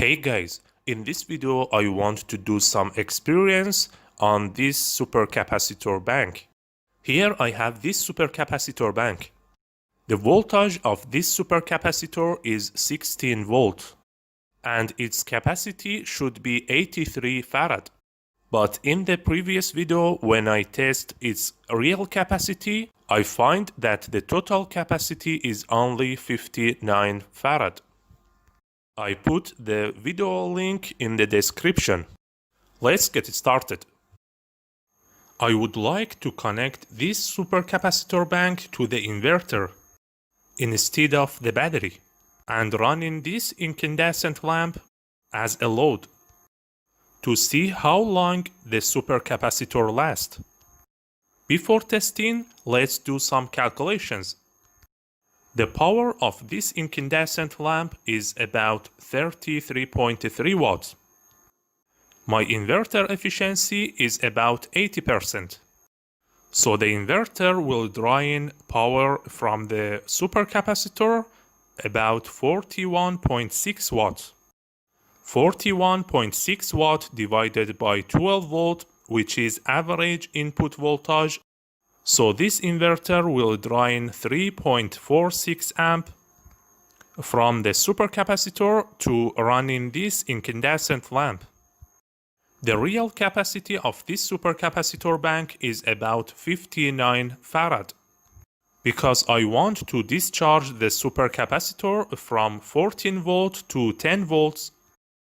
Hey guys, in this video I want to do some experience on this supercapacitor bank. Here I have this supercapacitor bank. The voltage of this supercapacitor is 16 volt and its capacity should be 83 farad. But in the previous video when I test its real capacity, I find that the total capacity is only 59 farad. I put the video link in the description. Let's get started. I would like to connect this supercapacitor bank to the inverter instead of the battery and running this incandescent lamp as a load to see how long the supercapacitor lasts. Before testing, let's do some calculations. The power of this incandescent lamp is about 33.3 watts. My inverter efficiency is about 80%. So the inverter will draw in power from the supercapacitor about 41.6 watts. 41.6 watt divided by 12 volt, which is average input voltage. So this inverter will draw in 3.46 amp from the supercapacitor to running this incandescent lamp. The real capacity of this supercapacitor bank is about 59 farad. Because I want to discharge the supercapacitor from 14 volt to 10 volts,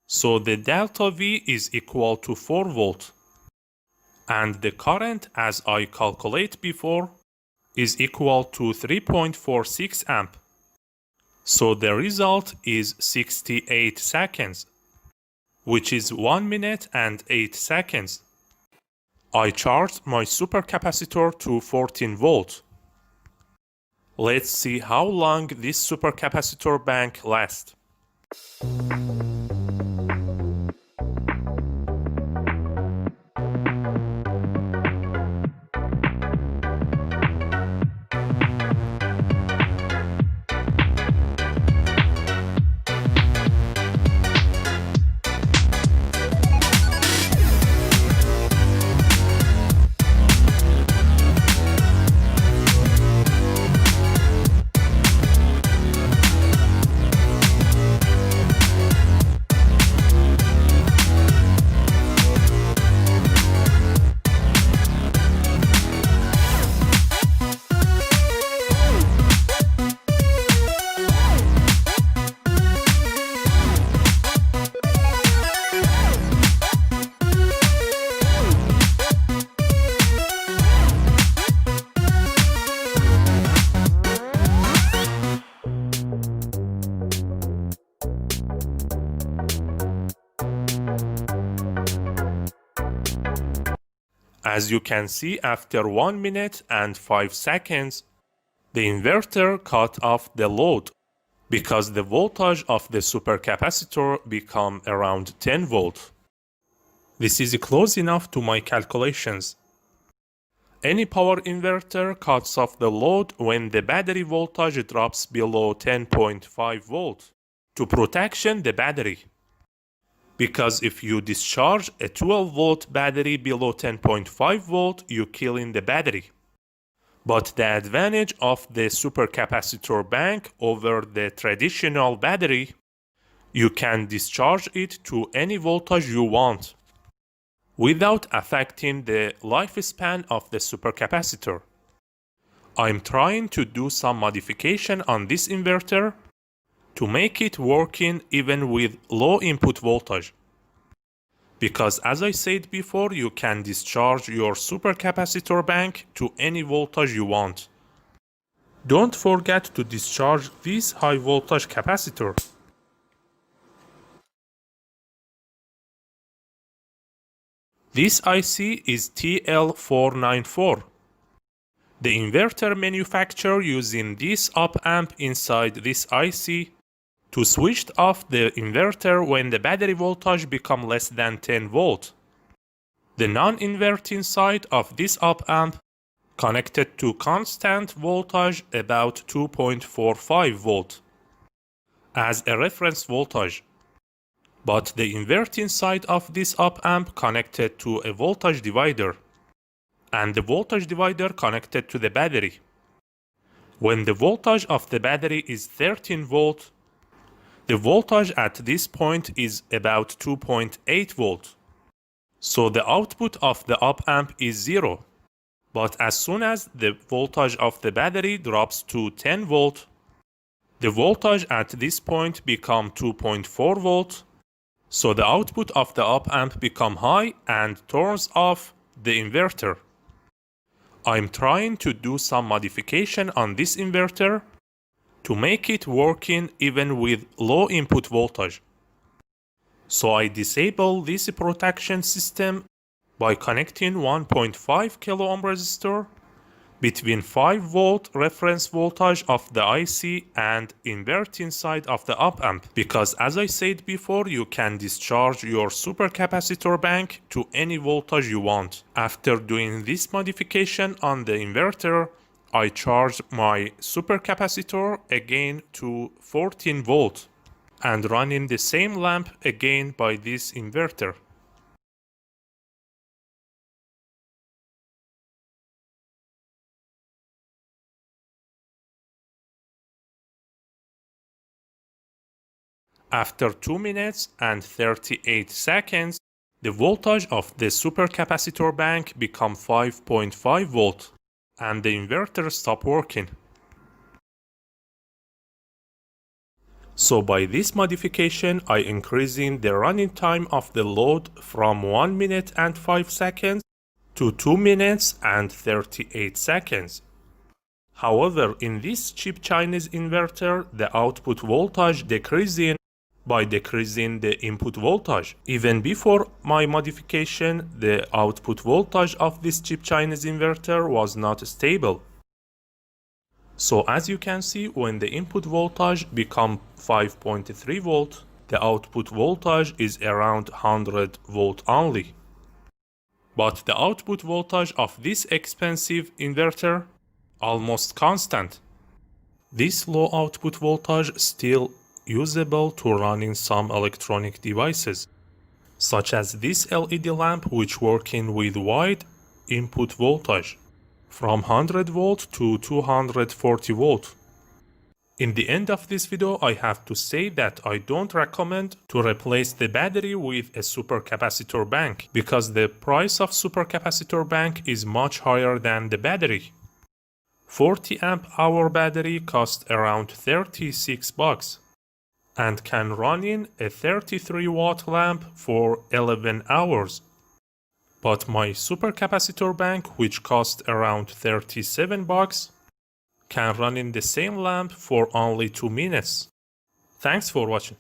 so the delta V is equal to 4 volt. And the current, as I calculate before, is equal to 3.46 amp. So the result is 68 seconds, which is 1 minute and 8 seconds. I charged my supercapacitor to 14 volt. Let's see how long this supercapacitor bank lasts. As you can see, after 1 minute and 5 seconds, the inverter cut off the load because the voltage of the supercapacitor became around 10 volt. This is close enough to my calculations. Any power inverter cuts off the load when the battery voltage drops below 10.5 volt to protection the battery. Because if you discharge a 12 volt battery below 10.5 volt, you kill in the battery. But the advantage of the supercapacitor bank over the traditional battery, you can discharge it to any voltage you want without affecting the lifespan of the supercapacitor. I'm trying to do some modification on this inverter to make it working even with low input voltage. Because as I said before, you can discharge your supercapacitor bank to any voltage you want. Don't forget to discharge this high voltage capacitor. This IC is TL494. The inverter manufacturer using this op amp inside this IC to switch off the inverter when the battery voltage becomes less than 10 volt. The non-inverting side of this op amp connected to constant voltage about 2.45 volt as a reference voltage. but the inverting side of this op-amp connected to a voltage divider, and the voltage divider connected to the battery. When the voltage of the battery is 13 volt, the voltage at this point is about 2.8 volt. So the output of the op-amp is 0. But as soon as the voltage of the battery drops to 10 volt, the voltage at this point becomes 2.4 volt. So the output of the op-amp becomes high and turns off the inverter. I'm trying to do some modification on this inverter to make it working even with low input voltage. So I disable this protection system by connecting 1.5 kilo ohm resistor between 5 volt reference voltage of the IC and inverting side of the op-amp, because as I said before, you can discharge your supercapacitor bank to any voltage you want. After doing this modification on the inverter, I charged my supercapacitor again to 14 volt and running the same lamp again by this inverter. After 2 minutes and 38 seconds, the voltage of the supercapacitor bank become 5.5 volt and the inverter stopped working. So by this modification, I increasing the running time of the load from 1 minute and 5 seconds to 2 minutes and 38 seconds. However, in this cheap Chinese inverter, the output voltage decreasing by decreasing the input voltage. Even before my modification, the output voltage of this cheap Chinese inverter was not stable. So as you can see, when the input voltage becomes 5.3 volt, the output voltage is around 100 volt only. But the output voltage of this expensive inverter almost constant. This low output voltage still usable to running some electronic devices, such as this LED lamp, which working with wide input voltage from 100 volt to 240 volt. In the end of this video, I have to say that I don't recommend to replace the battery with a supercapacitor bank, because the price of supercapacitor bank is much higher than the battery. 40 amp hour battery costs around 36 bucks and can run in a 33 watt lamp for 11 hours. But my supercapacitor bank, which costs around 37 bucks, can run in the same lamp for only 2 minutes. Thanks for watching.